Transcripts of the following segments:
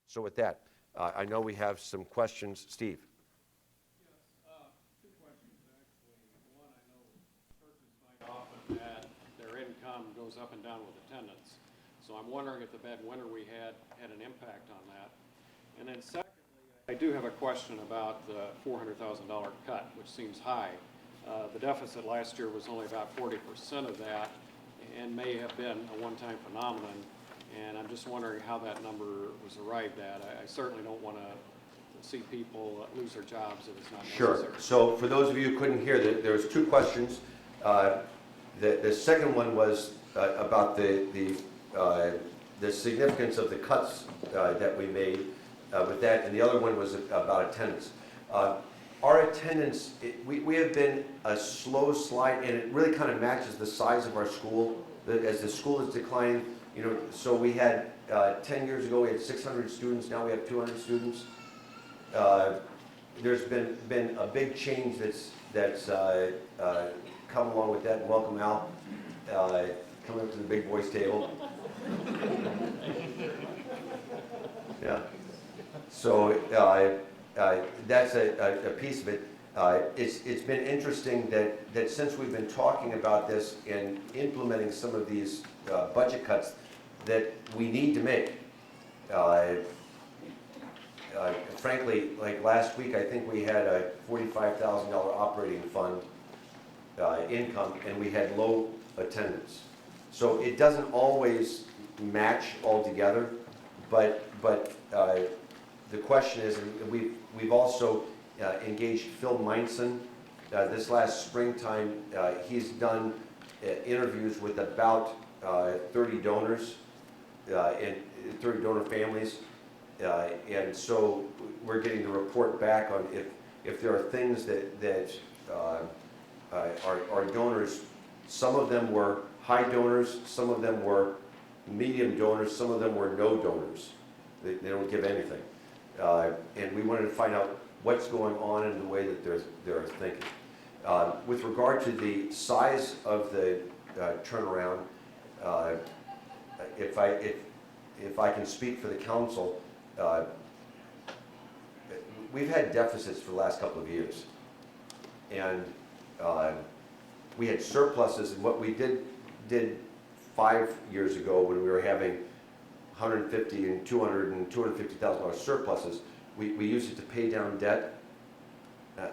So with that, I know we have some questions. Steve? Two questions, actually. One, I know churches find often that their income goes up and down with attendance. So I'm wondering if the bad winter we had an impact on that. And then secondly, I do have a question about the $400,000 cut, which seems high. The deficit last year was only about 40% of that and may have been a one-time phenomenon. And I'm just wondering how that number was arrived at. I certainly don't want to see people lose their jobs if it's not necessary. Sure. So for those of you who couldn't hear, there was two questions. The second one was about the significance of the cuts that we made with that, and the other one was about attendance. Our attendance, we have been a slow slide, and it really kind of matches the size of our school. As the school is declining, you know, so we had 10 years ago we had 600 students. Now we have 200 students. There's been a big change that's come along with that. Welcome, Al, coming up to the big boys table. Yeah. So that's a piece of it. It's been interesting that since we've been talking about this and implementing some of these budget cuts that we need to make. Frankly, like last week, I think we had a $45,000 operating fund income, and we had low attendance. So it doesn't always match altogether, but the question is, we've also engaged Phil Meinson this last springtime. He's done interviews with about 30 donors and 30 donor families, and so we're getting the report back on if there are things that our donors. Some of them were high donors, some of them were medium donors, some of them were no donors. They don't give anything. And we wanted to find out what's going on in the way that they're thinking. With regard to the size of the turnaround, if I can speak for the council, we've had deficits for the last couple of years, and we had surpluses. And what we did 5 years ago, when we were having $150 and $200 and $250,000 surpluses, we used it to pay down debt,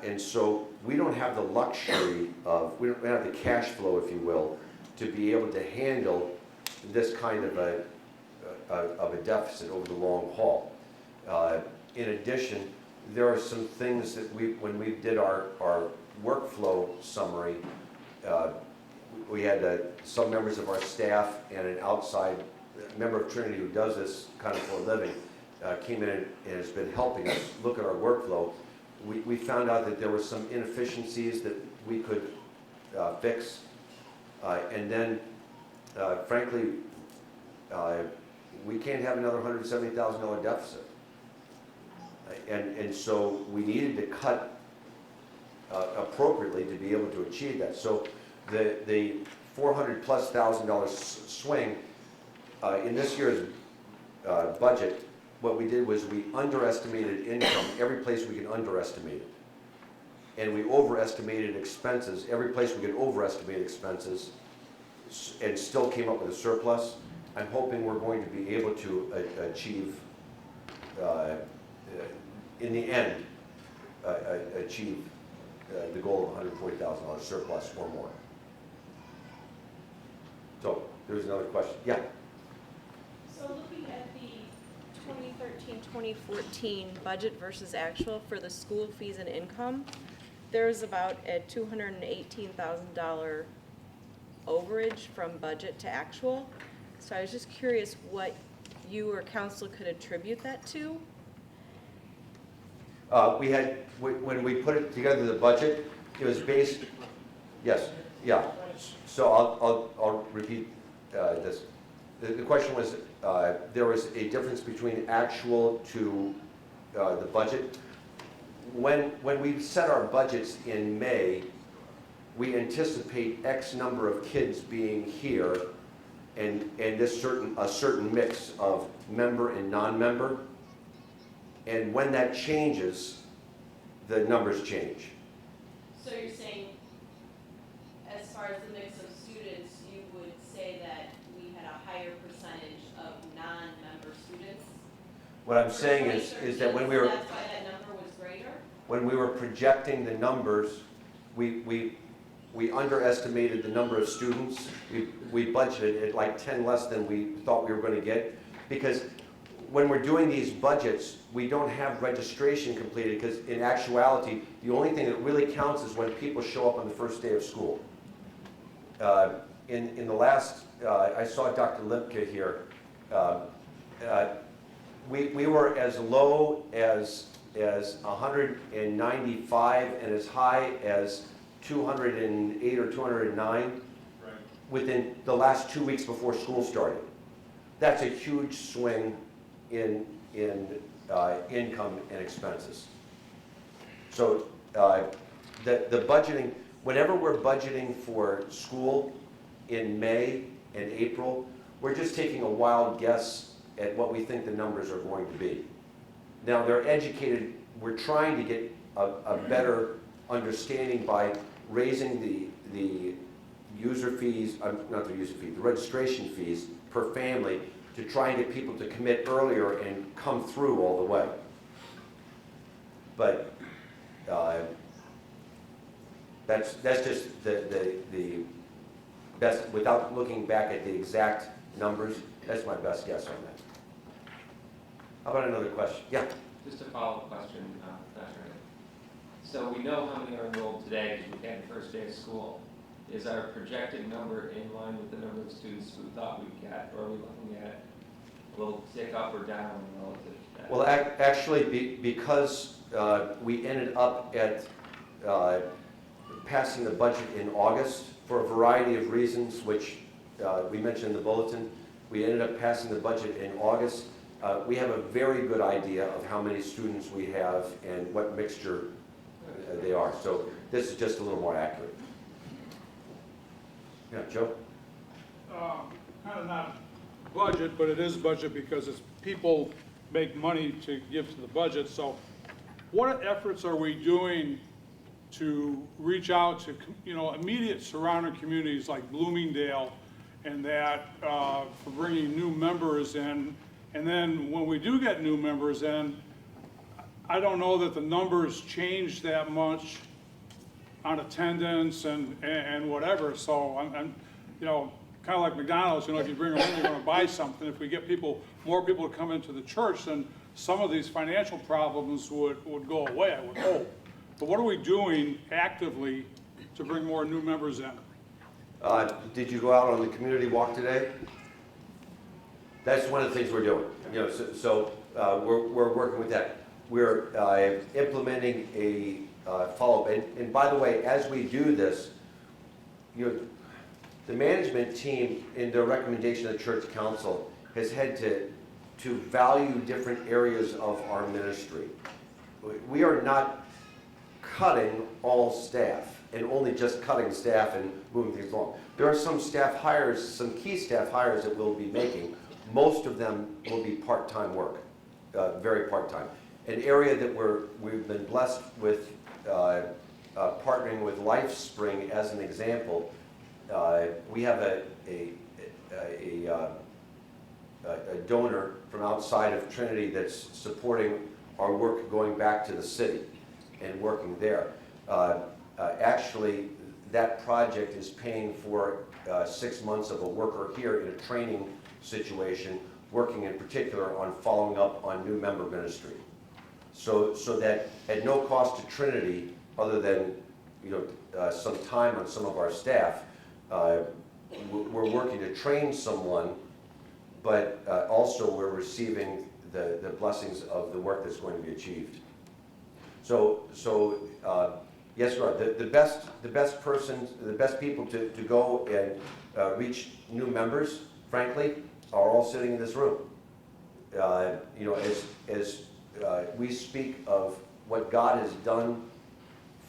and so we don't have the luxury of, we don't have the cash flow, if you will, to be able to handle this kind of a deficit over the long haul. In addition, there are some things that when we did our workflow summary, we had some members of our staff and an outside member of Trinity who does this kind of for a living came in and has been helping us look at our workflow. We found out that there were some inefficiencies that we could fix, and then frankly, we can't have another $170,000 deficit, and so we needed to cut appropriately to be able to achieve that. So the $400,000+ swing in this year's budget, what we did was we underestimated income every place we could underestimate it, and we overestimated expenses every place we could overestimate expenses, and still came up with a surplus. I'm hoping we're going to be able to achieve, in the end, achieve the goal of $140,000 surplus or more. So there's another question. Yeah. So looking at the 2013-2014 budget versus actual for the school fees and income, there's about a $218,000 overage from budget to actual. So I was just curious what you or council could attribute that to? We had, when we put it together, the budget, it was based, yes, yeah. So I'll repeat this. The question was, there was a difference between actual to the budget. When we set our budgets in May, we anticipate X number of kids being here, and a certain mix of member and non-member. And when that changes, the numbers change. So you're saying, as far as the mix of students, you would say that we had a higher percentage of non-member students? What I'm for saying is that when we were, That's why that number was greater? when we were projecting the numbers, we underestimated the number of students. We budgeted at like 10 less than we thought we were going to get. Because when we're doing these budgets, we don't have registration completed, because in actuality, the only thing that really counts is when people show up on the first day of school. In the last, I saw Dr. Lipke here. We were as low as 195 and as high as 208 or 209 within the last 2 weeks before school started. That's a huge swing in income and expenses. So the budgeting, whenever we're budgeting for school in May and April, we're just taking a wild guess at what we think the numbers are going to be. Now, they're educated, we're trying to get a better understanding by raising the user fees, not the user fee, the registration fees per family, to try and get people to commit earlier and come through all the way. But that's just the best, without looking back at the exact numbers, that's my best guess on that. How about another question? Yeah. Just a follow-up question, Dr. So we know how many are enrolled today because we had the first day of school. Is our projected number in line with the number of students we thought we'd get, or are we looking at a little tick up or down relative to that? Well, actually, because we ended up at passing the budget in August for a variety of reasons, which we mentioned in the bulletin, we ended up passing the budget in August. We have a very good idea of how many students we have and what mixture they are. So this is just a little more accurate. Yeah, Joe? Kind of not budget, but it is budget because it's people make money to give to the budget. So what efforts are we doing to reach out to, immediate surrounding communities like Bloomingdale and that for bringing new members in? And then when we do get new members in, I don't know that the numbers change that much on attendance and whatever. So I'm kind of like McDonald's, if you bring them in, you're going to buy something. If we get more people to come into the church, then some of these financial problems would go away, I would hope. But what are we doing actively to bring more new members in? Did you go out on the community walk today? That's one of the things we're doing. We're working with that. We're implementing a follow-up. And by the way, as we do this, the management team, in their recommendation of the church council, has had to value different areas of our ministry. We are not cutting all staff and only just cutting staff and moving things along. There are some staff hires, some key staff hires that we'll be making. Most of them will be part-time work, very part-time. An area that we've been blessed with partnering with LifeSpring as an example. We have a donor from outside of Trinity that's supporting our work going back to the city and working there. Actually, that project is paying for 6 months of a worker here in a training situation, working in particular on following up on new member ministry. So that at no cost to Trinity, other than some time on some of our staff, we're working to train someone, but also we're receiving the blessings of the work that's going to be achieved. So yes, you are. The best person, the best people to go and reach new members, frankly, are all sitting in this room. As we speak of what God has done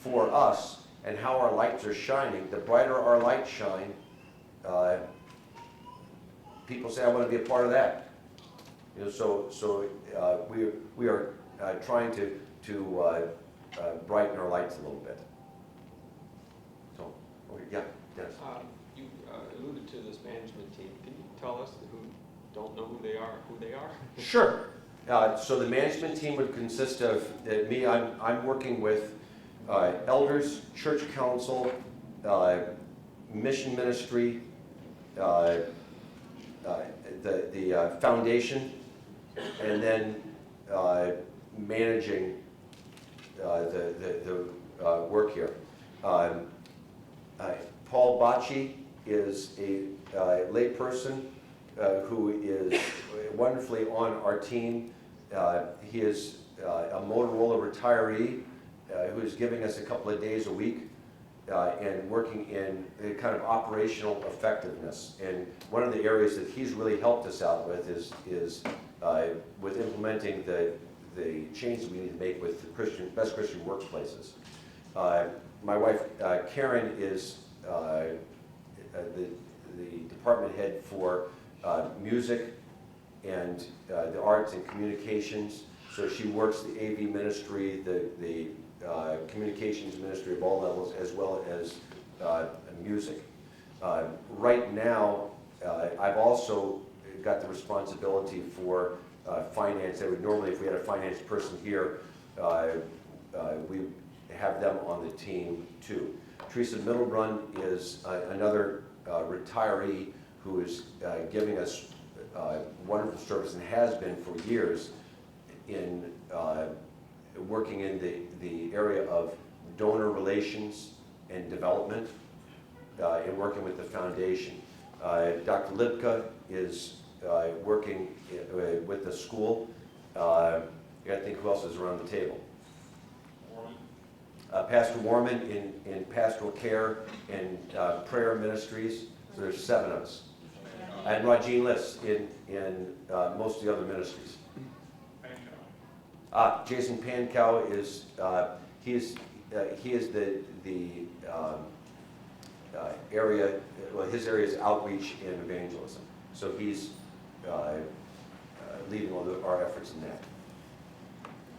for us and how our lights are shining, the brighter our lights shine, people say, I want to be a part of that. We are trying to brighten our lights a little bit. So, okay, yeah, Dennis. You alluded to this management team. Can you tell us who don't know who they are? Sure. So the management team would consist of me. I'm working with elders, church council, mission ministry, the foundation, and then managing the work here. Paul Bocci is a lay person who is wonderfully on our team. He is a Motorola retiree who is giving us a couple of days a week and working in a kind of operational effectiveness. And one of the areas that he's really helped us out with is with implementing the changes we need to make with the best Christian workplaces. My wife Karen is the department head for music and the arts and communications. So she works the AV ministry, the communications ministry of all levels, as well as music. Right now, I've also got the responsibility for finance. I would normally, if we had a finance person here, we have them on the team too. Teresa Middlebrun is another retiree who is giving us wonderful service and has been for years in working in the area of donor relations and development and working with the foundation. Dr. Lipka is working with the school. I think who else is around the table? Pastor Warman in pastoral care and prayer ministries. So there's 7 of us. And Rajeen Liss in most of the other ministries. Jason Pankow is he is the area. Well, his area is outreach and evangelism. So he's leading all our efforts in that.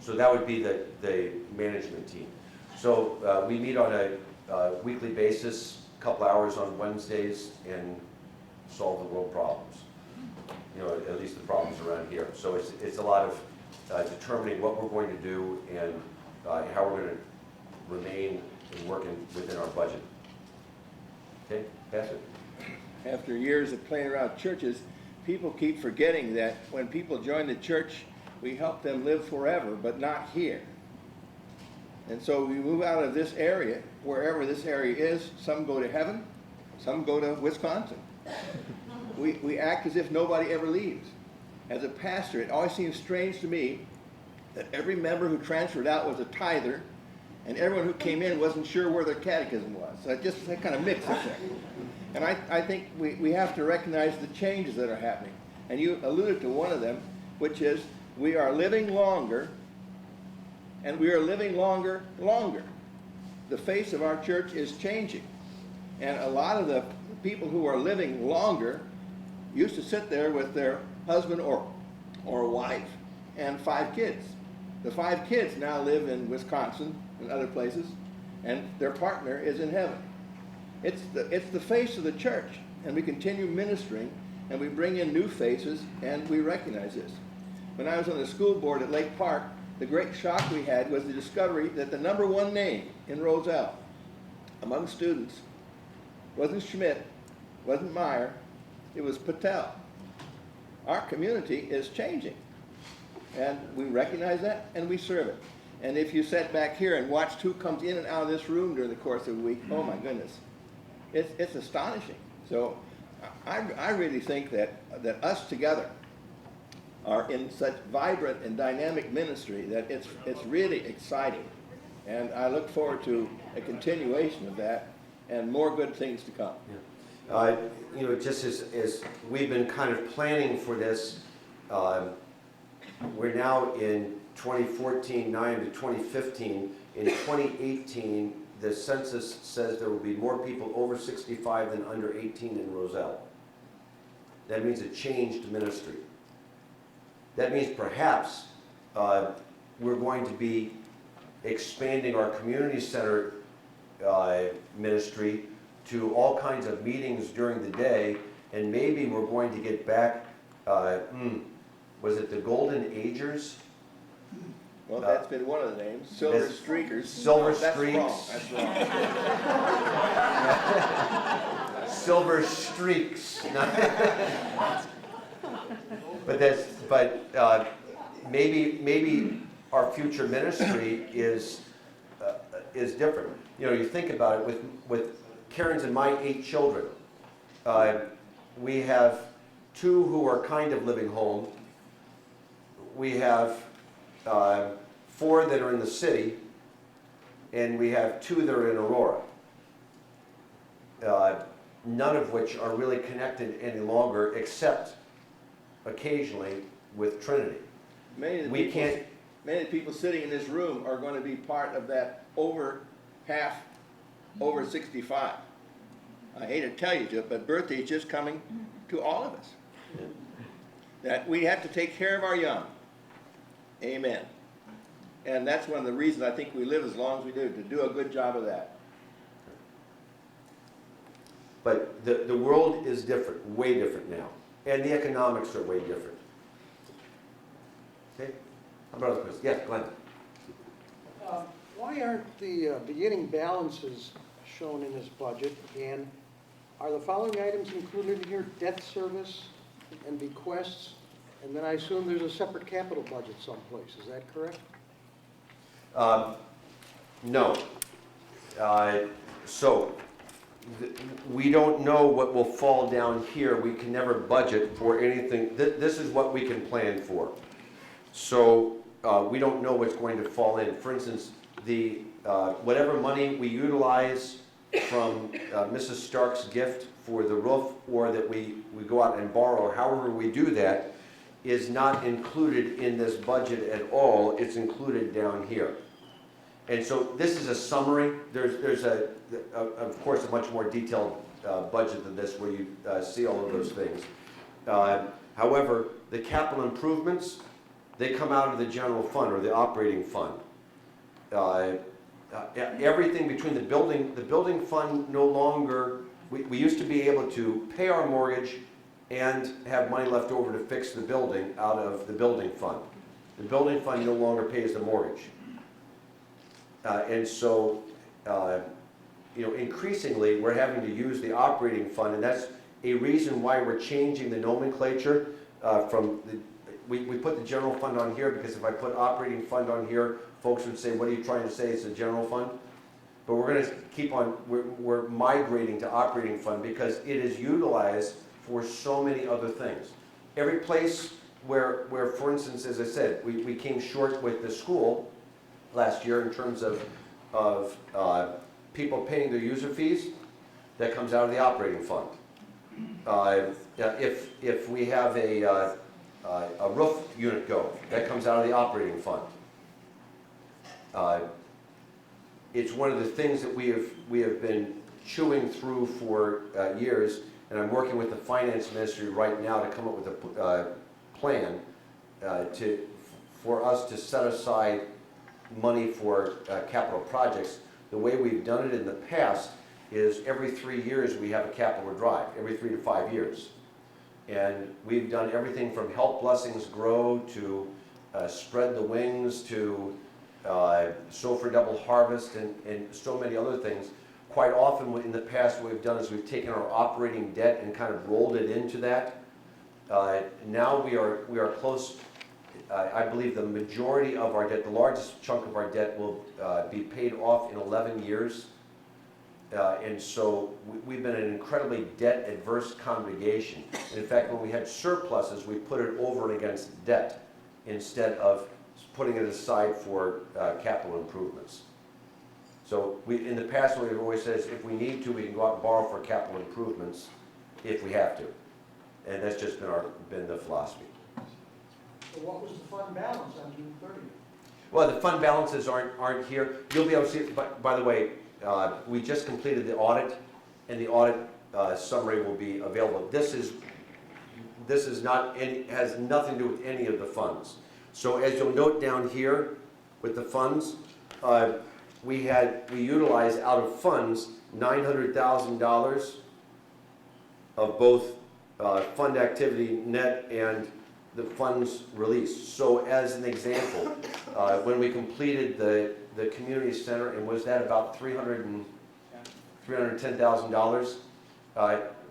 So that would be the management team. So we meet on a weekly basis, a couple hours on Wednesdays, and solve the world problems. You know, at least the problems around here. So it's a lot of determining what we're going to do and how we're going to remain and work within our budget. Okay, pass it. After years of playing around churches, people keep forgetting that when people join the church, we help them live forever, but not here. And so we move out of this area, wherever this area is. Some go to heaven, some go to Wisconsin. We act as if nobody ever leaves. As a pastor, it always seems strange to me that every member who transferred out was a tither, and everyone who came in wasn't sure where their catechism was. So it just kind of mixes there. And I think we have to recognize the changes that are happening. And you alluded to one of them, which is we are living longer, and we are living longer. The face of our church is changing. And a lot of the people who are living longer used to sit there with their husband or wife and 5 kids. The 5 kids now live in Wisconsin and other places, and their partner is in heaven. It's the face of the church, and we continue ministering, and we bring in new faces, and we recognize this. When I was on the school board at Lake Park, the great shock we had was the discovery that the #1 name in Roselle among students wasn't Schmidt, wasn't Meyer, it was Patel. Our community is changing, and we recognize that, and we serve it. And if you sat back here and watched who comes in and out of this room during the course of the week, oh my goodness, it's astonishing. So I really think that us together are in such vibrant and dynamic ministry that it's really exciting. And I look forward to a continuation of that and more good things to come. Yeah. You know, just as we've been kind of planning for this, we're now in 2014, 9 to 2015. In 2018, the census says there will be more people over 65 than under 18 in Roselle. That means a changed ministry. That means perhaps we're going to be expanding our community center ministry to all kinds of meetings during the day, and maybe we're going to get back, was it the Golden Agers? Well, that's been one of the names, Silver That's- Streakers. Silver No, that's Streaks. wrong. That's wrong. Silver Streaks. But maybe our future ministry is different. You know, you think about it with Karen's and my 8 children. We have 2 who are kind of living home. We have 4 that are in the city, and we have 2 that are in Aurora. None of which are really connected any longer, except occasionally with Trinity. Many of the people sitting in this room are going to be part of that over 65. I hate to tell you to, but birthday is just coming to all of us. That we have to take care of our young. Amen. And that's one of the reasons I think we live as long as we do, to do a good job of that. But the world is different, way different now. And the economics are way different. Okay? How about other questions? Yes, Glenn. Why aren't the beginning balances shown in this budget? And are the following items included in here: debt service and bequests? And then I assume there's a separate capital budget someplace. Is that correct? No. We don't know what will fall down here. We can never budget for anything. This is what we can plan for. So we don't know what's going to fall in. For instance, the whatever money we utilize from Mrs. Stark's gift for the roof, or that we go out and borrow, however we do that, is not included in this budget at all. It's included down here. And so this is a summary. There's of course, a much more detailed budget than this, where you see all of those things. However, the capital improvements, they come out of the general fund or the operating fund. Everything between the building fund no longer, we used to be able to pay our mortgage and have money left over to fix the building out of the building fund. The building fund no longer pays the mortgage. And so, increasingly, we're having to use the operating fund, and that's a reason why we're changing the nomenclature we put the general fund on here, because if I put operating fund on here, folks would say, what are you trying to say, it's a general fund? But we're going to keep on, we're migrating to operating fund, because it is utilized for so many other things. Every place where for instance, as I said, we came short with the school last year in terms of people paying their user fees, that comes out of the operating fund. If we have a roof unit go, that comes out of the operating fund. It's one of the things that we have been chewing through for years, and I'm working with the finance ministry right now to come up with a plan for us to set aside money for capital projects. The way we've done it in the past is every 3 years we have a capital drive, every 3 to 5 years. And we've done everything from Help Blessings Grow to Spread the Wings to Sow for Double Harvest and so many other things. Quite often in the past what we've done is we've taken our operating debt and kind of rolled it into that. Now we are close. I believe the majority of our debt, the largest chunk of our debt, will be paid off in 11 years. And so we've been an incredibly debt-adverse congregation. And in fact, when we had surpluses, we put it over and against debt instead of putting it aside for capital improvements. So in the past, what we've always said is if we need to, we can go out and borrow for capital improvements if we have to. And that's just been the philosophy. So what was the fund balance on June 30th? Well, the fund balances aren't here. You'll be able to see it. By the way, we just completed the audit, and the audit summary will be available. This is not has nothing to do with any of the funds. So as you'll note down here, with the funds. We utilized out of funds $900,000 of both fund activity net and the funds released. So as an example, when we completed the community center, and was that about $310,000?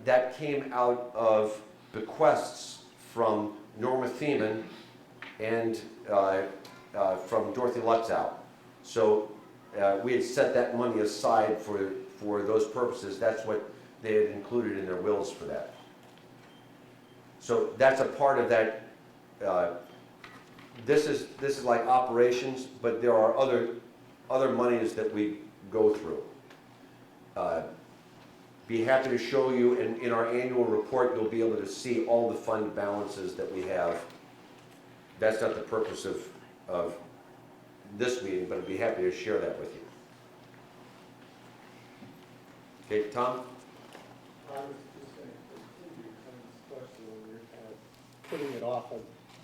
That came out of bequests from Norma Thiemann and from Dorothy Lutzow. So we had set that money aside for those purposes. That's what they had included in their wills for that. So that's a part of that. This is like operations, but there are other monies that we go through. Be happy to show you in our annual report. You'll be able to see all the fund balances that we have. That's not the purpose of this meeting, but I'd be happy to share that with you. Okay, Tom? I was just going to continue Ken's question when you're kind of putting it off.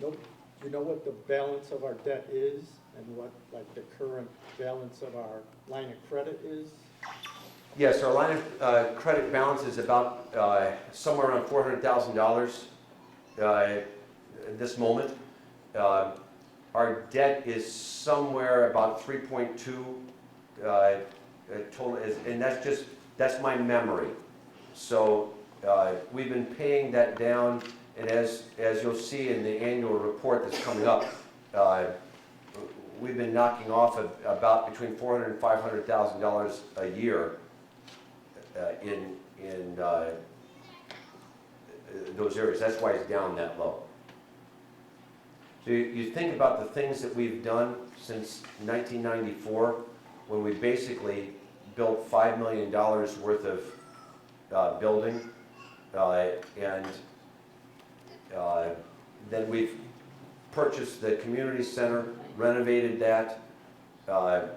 Do you know what the balance of our debt is and what like the current balance of our line of credit is? Yes, our line of credit balance is about somewhere around $400,000 at this moment. Our debt is somewhere about 3.2 total, and that's my memory. So we've been paying that down, and as you'll see in the annual report that's coming up, we've been knocking off about between $400,000 and $500,000 a year in those areas. That's why it's down that low. So you think about the things that we've done since 1994, when we basically built $5 million worth of building, and then we've purchased the community center, renovated that.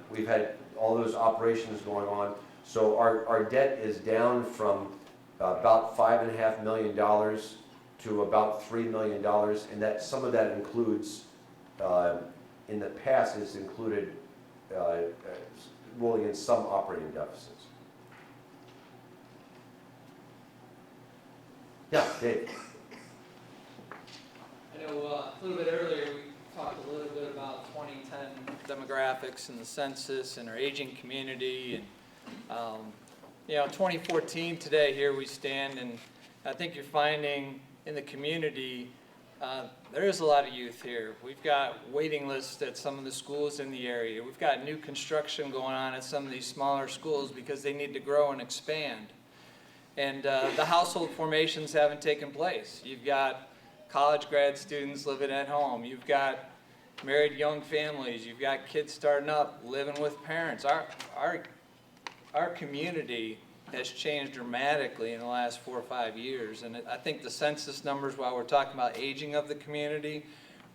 We've had all those operations going on. So our debt is down from about $5.5 million to about $3 million, and that some of that includes, in the past, has included rolling in some operating deficits. Yeah, Dave. I know a little bit earlier we talked a little bit about 2010 demographics and the census and our aging community, and 2014 today, here we stand, and I think you're finding in the community there is a lot of youth here. We've got waiting lists at some of the schools in the area. We've got new construction going on at some of these smaller schools because they need to grow and expand. And the household formations haven't taken place. You've got college grad students living at home. You've got married young families. You've got kids starting up, living with parents. Our community has changed dramatically in the last 4 or 5 years. And I think the census numbers, while we're talking about aging of the community,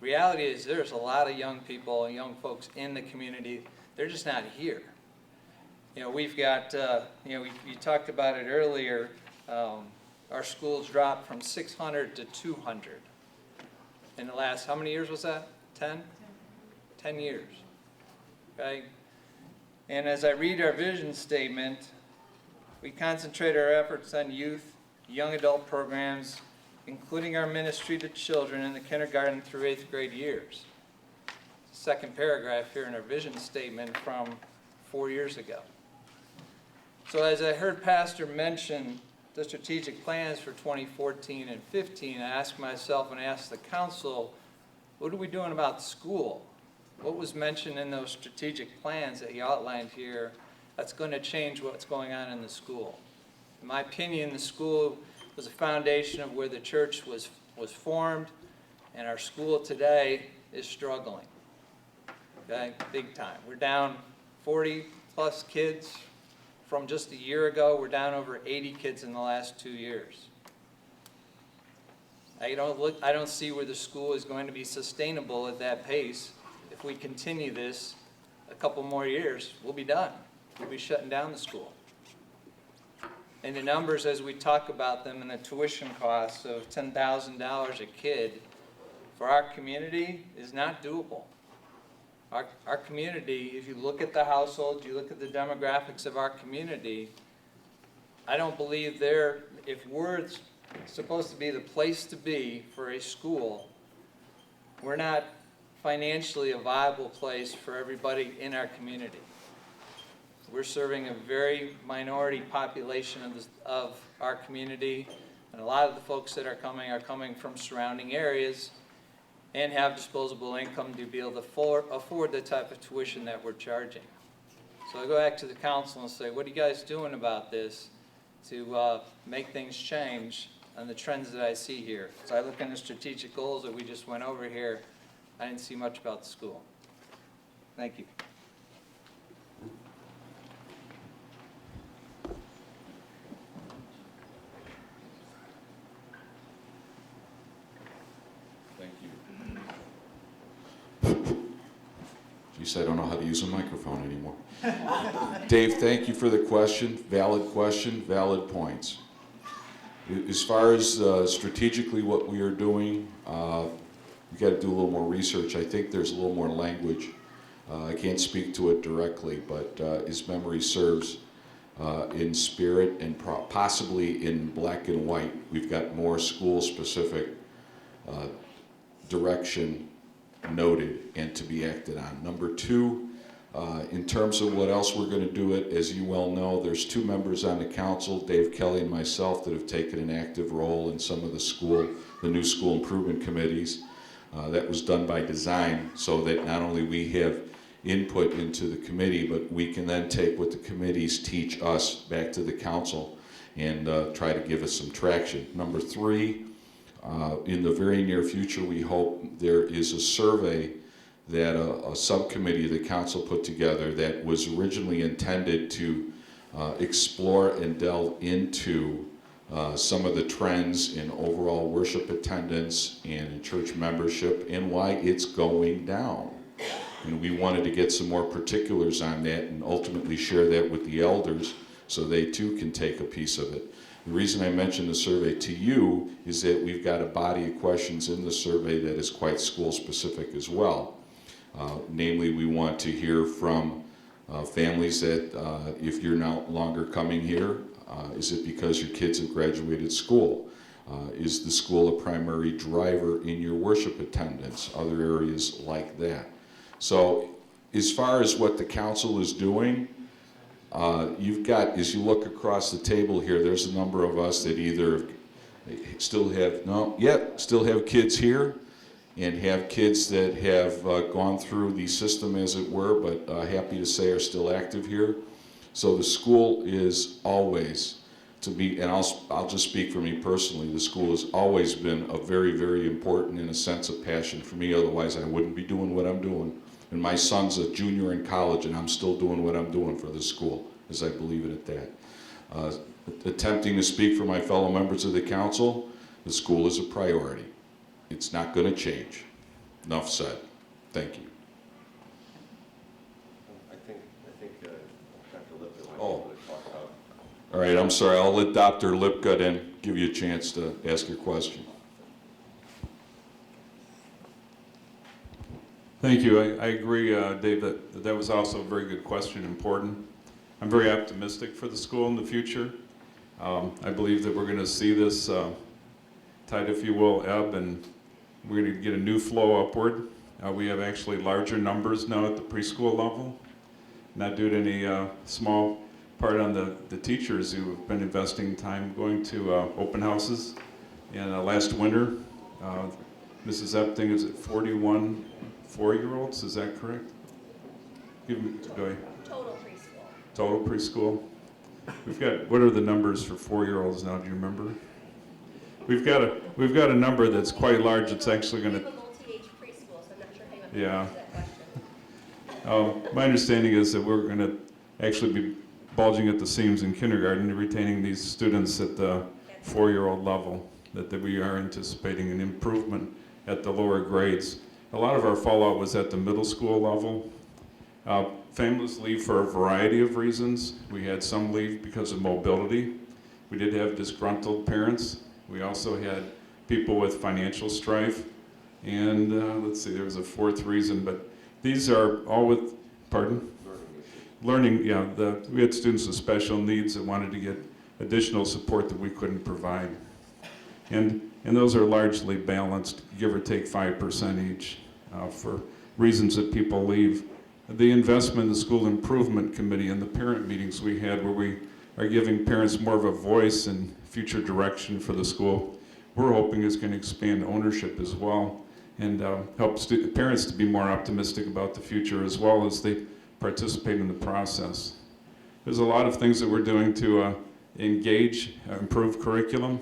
reality is there's a lot of young people and young folks in the community. They're just not here. We've got, you talked about it earlier, our schools dropped from 600 to 200 in the last, how many years was that? 10? 10 years, okay? And as I read our vision statement, we concentrate our efforts on youth, young adult programs, including our ministry to children in the kindergarten through 8th grade years. Second paragraph here in our vision statement from 4 years ago. So as I heard Pastor mention the strategic plans for 2014 and 15, I asked myself and asked the council, what are we doing about school? What was mentioned in those strategic plans that you outlined here that's going to change what's going on in the school? In my opinion, the school was a foundation of where the church was formed, and our school today is struggling, okay, big time. We're down 40 plus kids. From just a year ago, we're down over 80 kids in the last 2 years. I don't see where the school is going to be sustainable at that pace. If we continue this a couple more years, we'll be done. We'll be shutting down the school. And the numbers, as we talk about them, and the tuition costs of $10,000 a kid for our community is not doable. Our community, if you look at the households, you look at the demographics of our community, I don't believe if we're supposed to be the place to be for a school, we're not financially a viable place for everybody in our community. We're serving a very minority population of our community, and a lot of the folks that are coming from surrounding areas and have disposable income to be able to afford the type of tuition that we're charging. So I go back to the council and say, what are you guys doing about this to make things change on the trends that I see here? So I look in the strategic goals that we just went over here, I didn't see much about the school. Thank you. Thank you. Geez, I don't know how to use a microphone anymore. Dave, thank you for the question, valid points. As far as strategically what we are doing, we've got to do a little more research. I think there's a little more language. I can't speak to it directly, but as memory serves, in spirit and possibly in black and white, we've got more school-specific direction noted and to be acted on. Number two, in terms of what else we're going to do it, as you well know, there's 2 members on the council, Dave Kelly and myself, that have taken an active role in some of the new school improvement committees. That was done by design so that not only we have input into the committee, but we can then take what the committees teach us back to the council and try to give us some traction. Number 3, in the very near future, we hope there is a survey that a subcommittee of the council put together that was originally intended to explore and delve into some of the trends in overall worship attendance and in church membership and why it's going down. And we wanted to get some more particulars on that and ultimately share that with the elders so they too can take a piece of it. The reason I mentioned the survey to you is that we've got a body of questions in the survey that is quite school specific as well. Namely, we want to hear from families that if you're no longer coming here, is it because your kids have graduated school? Is the school a primary driver in your worship attendance? Other areas like that. So as far as what the council is doing, you've got, as you look across the table here, there's a number of us that either still have kids here and have kids that have gone through the system, as it were, but happy to say are still active here. So the school is always to be, and I'll just speak for me personally, the school has always been a very, very important in a sense of passion for me, otherwise I wouldn't be doing what I'm doing. And my son's a junior in college and I'm still doing what I'm doing for the school, as I believe it at that. Attempting to speak for my fellow members of the council, the school is a priority. It's not going to change. Enough said. Thank you. I think Dr. Lipton might be Oh. able to talk about. All right, I'm sorry. I'll let Dr. Lipgut in, give you a chance to ask your question. Thank you. I agree, Dave, that was also a very good question, important. I'm very optimistic for the school in the future. I believe that we're going to see this tide, if you will, ebb, and we're going to get a new flow upward. We have actually larger numbers now at the preschool level, not due to any small part on the teachers who have been investing time going to open houses. And last winter, Mrs. Epting is at 41 4-year-olds, is that correct? Give me, go ahead. Total preschool. Total preschool. We've got, what are the numbers for 4-year-olds now, do you remember? We've got a number that's quite large. It's actually going to. We have a multi-age preschool, so I'm not sure how you want to Yeah. answer that question. My understanding is that we're going to actually be bulging at the seams in kindergarten and retaining these students at the 4-year-old level, that we are anticipating an improvement at the lower grades. A lot of our fallout was at the middle school level. Families leave for a variety of reasons. We had some leave because of mobility. We did have disgruntled parents. We also had people with financial strife. And let's see, there was a fourth reason, but These are all with, pardon? Learning, yeah, we had students with special needs that wanted to get additional support that we couldn't provide. And those are largely balanced, give or take 5% each, for reasons that people leave. The investment in the school improvement committee and the parent meetings we had where we are giving parents more of a voice and future direction for the school, we're hoping is going to expand ownership as well and help parents to be more optimistic about the future as well as they participate in the process. There's a lot of things that we're doing to engage, improve curriculum,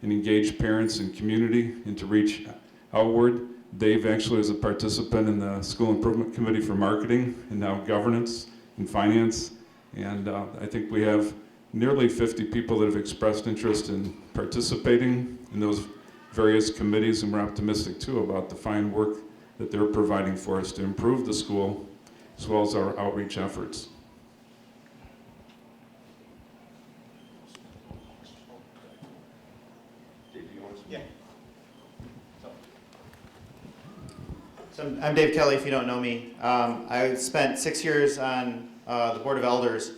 and engage parents and community and to reach outward. Dave actually is a participant in the School Improvement Committee for Marketing and now Governance and Finance. And I think we have nearly 50 people that have expressed interest in participating in those various committees, and we're optimistic too about the fine work that they're providing for us to improve the school as well as our outreach efforts. Yeah. So I'm Dave Kelly, if you don't know me. I spent 6 years on the Board of Elders,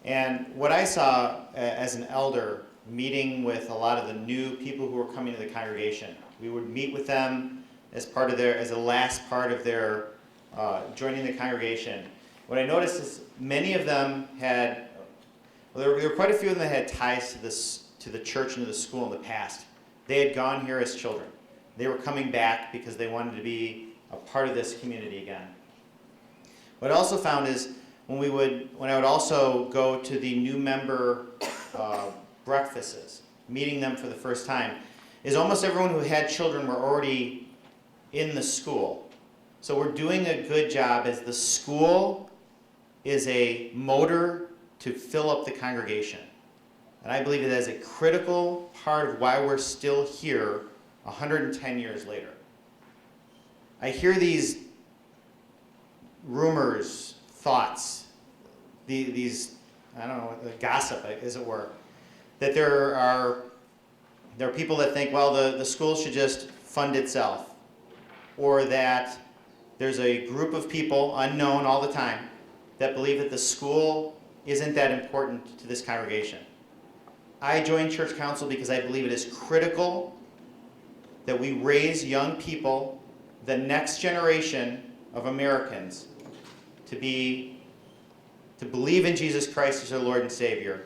and what I saw as an elder meeting with a lot of the new people who were coming to the congregation, we would meet with them as part of as the last part of their joining the congregation. What I noticed is many of them had, well, there were quite a few of them that had ties to the church and to the school in the past. They had gone here as children. They were coming back because they wanted to be a part of this community again. What I also found is when I would also go to the new member breakfasts, meeting them for the first time, is almost everyone who had children were already in the school. So we're doing a good job as the school is a motor to fill up the congregation. And I believe that is a critical part of why we're still here 110 years later. I hear these rumors, thoughts, these, I don't know, gossip, as it were, that there are people that think, well, the school should just fund itself, or that there's a group of people, unknown all the time, that believe that the school isn't that important to this congregation. I joined church council because I believe it is critical that we raise young people, the next generation of Americans, to believe in Jesus Christ as their Lord and Savior,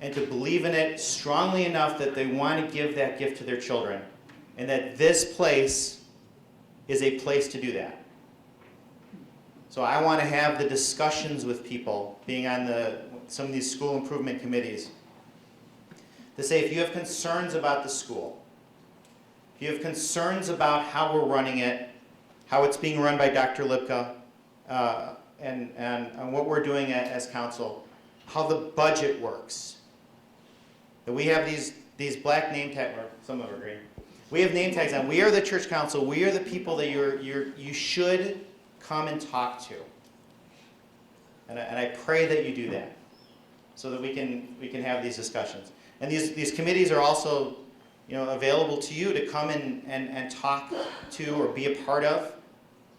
and to believe in it strongly enough that they want to give that gift to their children, and that this place is a place to do that. So I want to have the discussions with people, being on some of these school improvement committees, to say if you have concerns about the school, if you have concerns about how we're running it, how it's being run by Dr. Lipka, and what we're doing as council, how the budget works. That we have these black name tags, or some of them are green. We have name tags on. We are the church council. We are the people that you should come and talk to. And I pray that you do that, so that we can have these discussions. And these committees are also, available to you to come and talk to or be a part of,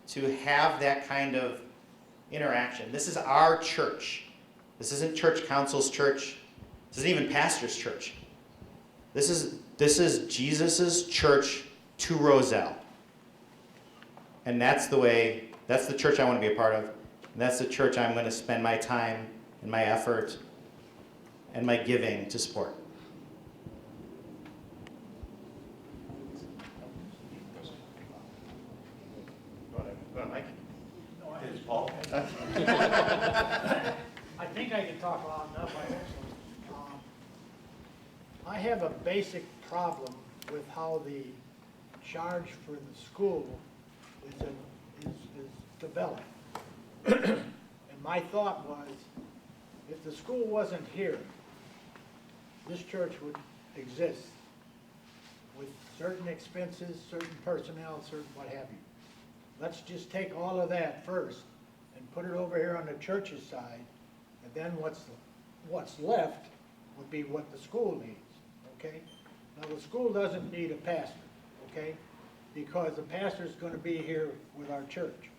to have that kind of interaction. This is our church. This isn't church council's church. This isn't even pastor's church. This is Jesus' church to Roselle. And that's the church I want to be a part of. And that's the church I'm going to spend my time and my effort and my giving to support. I think I can talk loud enough. I have a basic problem with how the charge for the school is developed. And my thought was, if the school wasn't here, this church would exist with certain expenses, certain personnel, certain what have you. Let's just take all of that first and put it over here on the church's side, and then what's left would be what the school needs, okay? Now, the school doesn't need a pastor, okay? Because the pastor's going to be here with our church.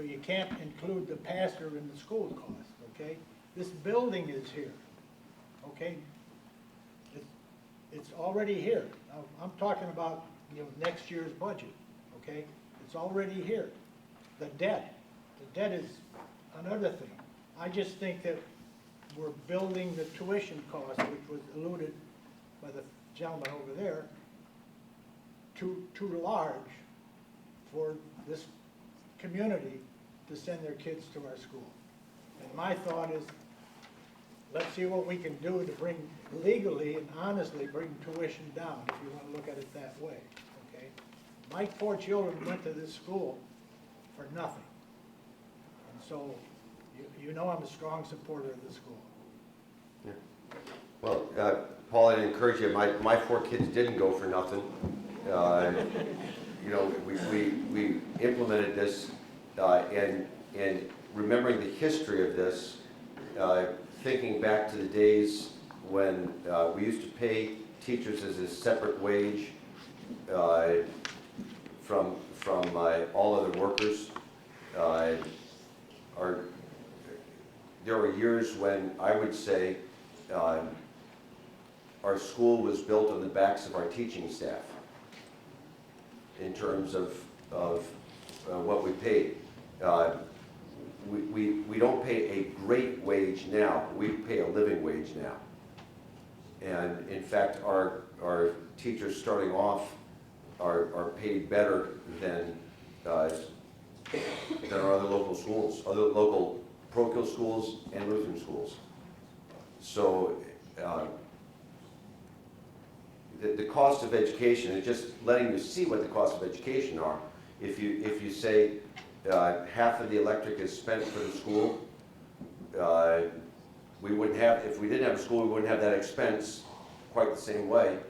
so you can't include the pastor in the school cost, okay? This building is here, okay? It's already here. Now, I'm talking about, next year's budget, okay? It's already here. The debt is another thing. I just think that we're building the tuition cost, which was alluded by the gentleman over there, too large for this community to send their kids to our school. And my thought is, let's see what we can do to bring, legally and honestly, bring tuition down, if you want to look at it that way, okay? My 4 children went to this school for nothing. And so, you know I'm a strong supporter of the school. Yeah. Well, Paul, I'd encourage you, my 4 kids didn't go for nothing. We implemented this, and remembering the history of this, thinking back to the days when we used to pay teachers as a separate wage from all other workers. There were years when I would say our school was built on the backs of our teaching staff in terms of what we paid. We don't pay a great wage now, we pay a living wage now. And in fact, our teachers starting off are paid better than our other local schools, other local parochial schools and Lutheran schools. So the cost of education is just letting you see what the cost of education are. If you say half of the electric is spent for the school, we wouldn't have, if we didn't have a school, we wouldn't have that expense quite the same way.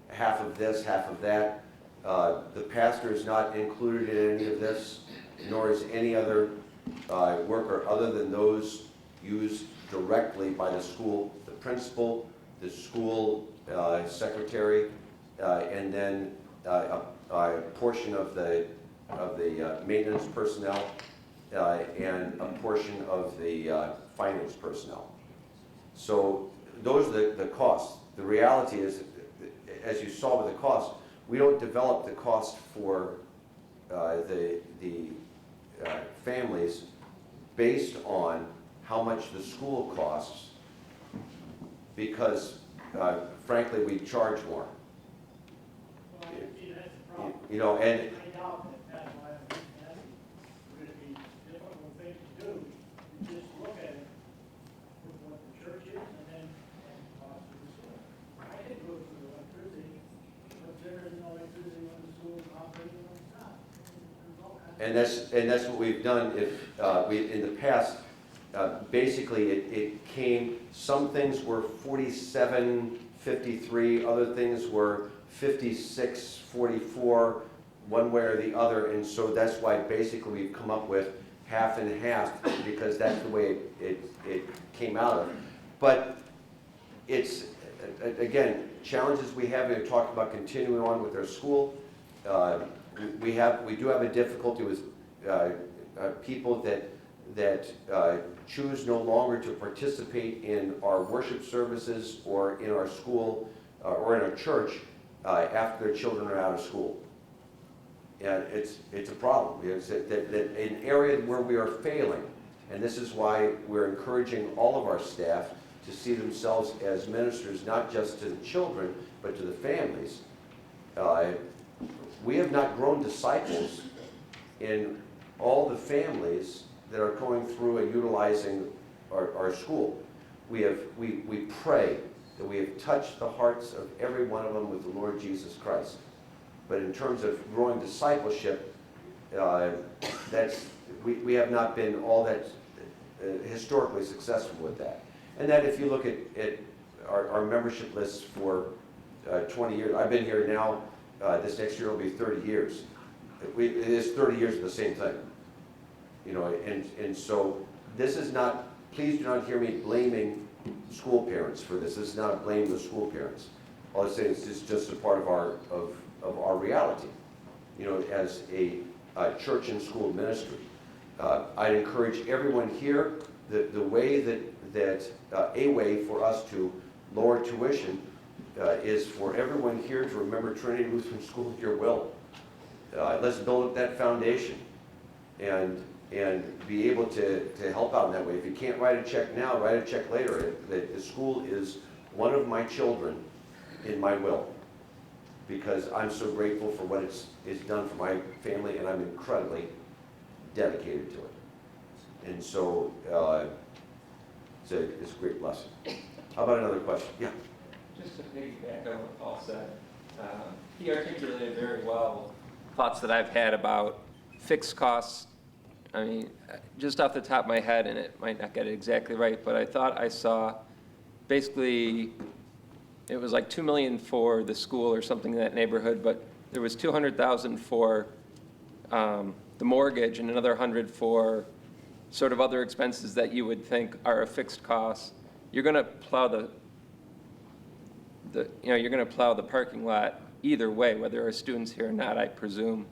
Half of this, half of that. The pastor is not included in any of this, nor is any other worker other than those used directly by the school, the principal, the school secretary, and then a portion of the maintenance personnel and a portion of the finance personnel. So those are the costs. The reality is, as you saw with the cost, we don't develop the cost for the families based on how much the school costs, because frankly we charge more. Well, see, that's the problem. You know, and I doubt that's why I'm asking. Would it be a difficult thing to do? You just look at it with what the church is and then the cost of the school. I can go for the electricity, but there is no electricity when the school is operating when it's not. And that's what we've done. If in the past, basically it came. Some things were 47.53, other things were 56.44, one way or the other. And so that's why basically we've come up with half and half, because that's the way it came out of. But it's again, challenges we have. We've talked about continuing on with our school. We do have a difficulty with people that choose no longer to participate in our worship services or in our school or in our church after their children are out of school. And it's a problem. It's an area where we are failing, and this is why we're encouraging all of our staff to see themselves as ministers, not just to the children, but to the families. We have not grown disciples in all the families that are going through and utilizing our school. We pray that we have touched the hearts of every one of them with the Lord Jesus Christ. But in terms of growing discipleship, we have not been all that historically successful with that. And that if you look at our membership lists for 20 years, I've been here now, this next year will be 30 years. It is 30 years of the same thing. You know, and so this is not, please do not hear me blaming school parents for this. This is not a blame of the school parents. All I'm saying is it's just a part of our reality, you know, as a church and school ministry. I'd encourage everyone here, the way a way for us to lower tuition is for everyone here to remember Trinity Lutheran School, your will. Let's build up that foundation and be able to help out in that way. If you can't write a check now, write a check later. The school is one of my children in my will, because I'm so grateful for what it's done for my family, and I'm incredibly dedicated to it. And so it's a great blessing. How about another question? Yeah. Just to piggyback on what Paul said, he articulated very well thoughts that I've had about fixed costs. I mean, just off the top of my head, and it might not get it exactly right, but I thought I saw basically it was like $2 million for the school or something in that neighborhood, but there was $200,000 for the mortgage and another $100,000 for sort of other expenses that you would think are a fixed cost. You're going to plow you're going to plow the parking lot either way, whether there are students here or not, I presume.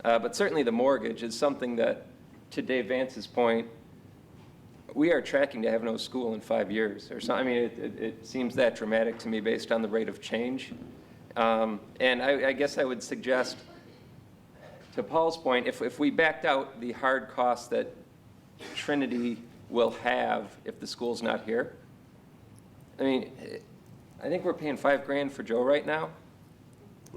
But certainly the mortgage is something that, to Dave Vance's point, we are tracking to have no school in 5 years or something. I mean, it seems that dramatic to me based on the rate of change. And I guess I would suggest, to Paul's point, if we backed out the hard costs that Trinity will have if the school's not here, I mean, I think we're paying $5,000 for Joe right now.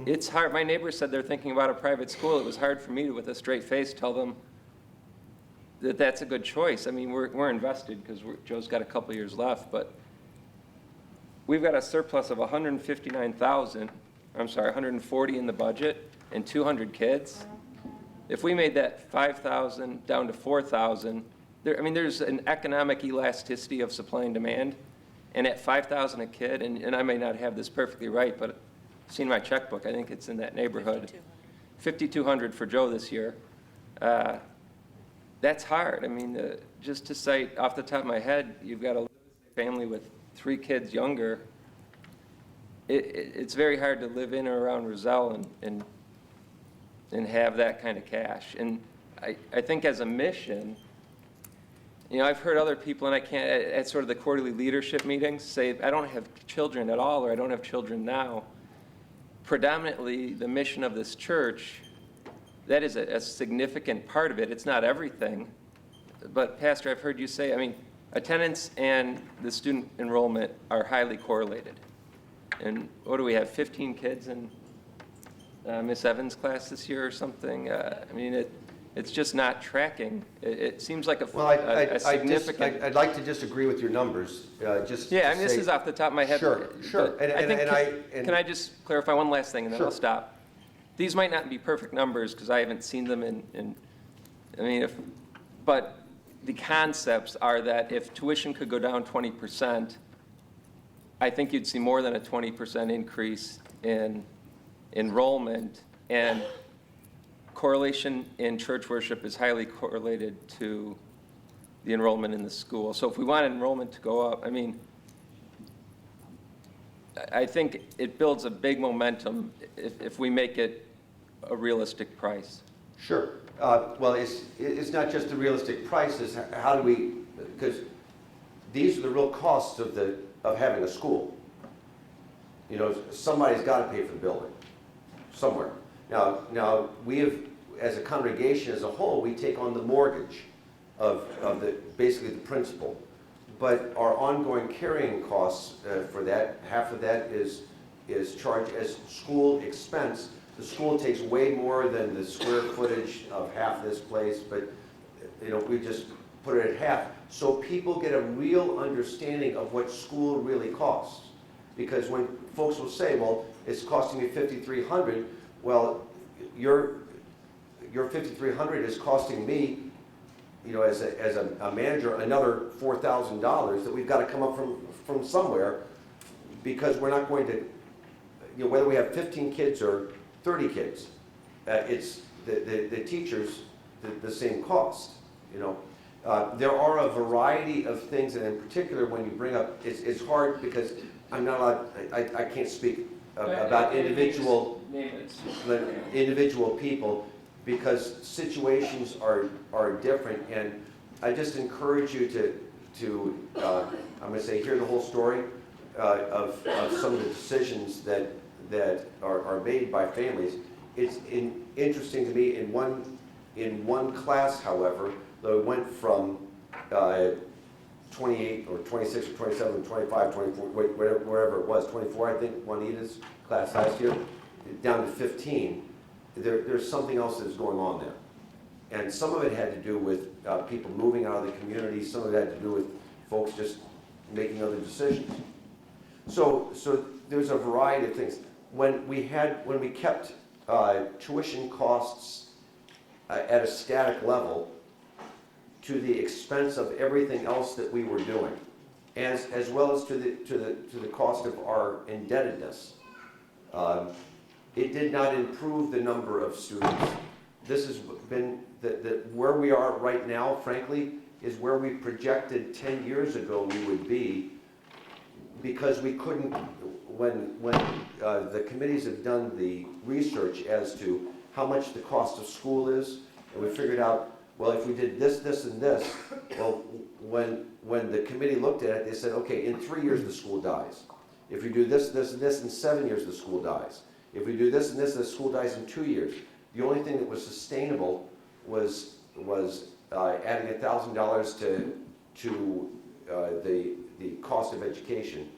It's hard. My neighbors said they're thinking about a private school. It was hard for me to, with a straight face, tell them that that's a good choice. I mean, we're invested because Joe's got a couple years left, but we've got a surplus of 159,000. I'm sorry, 140 in the budget and 200 kids. If we made that 5,000 down to 4,000, I mean, there's an economic elasticity of supply and demand. And at 5,000 a kid, and I may not have this perfectly right, but I've seen my checkbook, I think it's in that neighborhood. 5,200 for Joe this year. That's hard. I mean, just to cite off the top of my head, you've got a family with 3 kids younger. It's very hard to live in or around Roselle and have that kind of cash. And I think as a mission, you know, I've heard other people, and I can't, at sort of the quarterly leadership meetings, say, I don't have children at all, or I don't have children now. Predominantly, the mission of this church, that is a significant part of it. It's not everything. But, Pastor, I've heard you say, I mean, attendance and the student enrollment are highly correlated. And what do we have, 15 kids in Miss Evans' class this year or something? I mean, it's just not tracking. It seems like a significant... I'd like to disagree with your numbers. Yeah, I mean, this is off the top of my head. Sure. Can I just clarify one last thing, and then Sure. I'll stop? These might not be perfect numbers, because I haven't seen them but the concepts are that if tuition could go down 20%, I think you'd see more than a 20% increase in enrollment, and correlation in church worship is highly correlated to the enrollment in the school. So if we want enrollment to go up, I mean, I think it builds a big momentum if we make it a realistic price. Sure. Well, it's not just the realistic price, it's how do we, because these are the real costs of having a school. You know, somebody's got to pay for the building, somewhere. Now we have, as a congregation as a whole, we take on the mortgage of basically the principal. But our ongoing carrying costs for that, half of that is charged as school expense. The school takes way more than the square footage of half this place, but you know, we just put it at half. So people get a real understanding of what school really costs. Because when folks will say, well, it's costing me $5,300, well, your $5,300 is costing me, you know, as a manager, another $4,000 that we've got to come up from somewhere, because we're not going to, you know, whether we have 15 kids or 30 kids, it's the teachers the same cost. You know, there are a variety of things, and in particular, when you bring up, it's hard because I'm not allowed. I can't speak about individual people. because situations are different, and I just encourage you to I'm going to say, hear the whole story of some of the decisions that are made by families. It's interesting to me, in one class, however, though it went from 28 or 26 or 27, 25, 24, wherever it was, 24, I think, Juanita's class last year, down to 15. There's something else that's going on there. And some of it had to do with people moving out of the community. Some of it had to do with folks just making other decisions. So there's a variety of things. When we kept tuition costs at a static level to the expense of everything else that we were doing, as well as to the cost of our indebtedness, it did not improve the number of students. This has been where we are right now, frankly, is where we projected 10 years ago we would be, because we couldn't, when the committees have done the research as to how much the cost of school is, and we figured out, well, if we did this, this, and this, well, when the committee looked at it, they said, okay, in 3 years the school dies. If we do this, this, and this, in 7 years the school dies. If we do this and this, the school dies in 2 years. The only thing that was sustainable was adding $1,000 to the cost of education.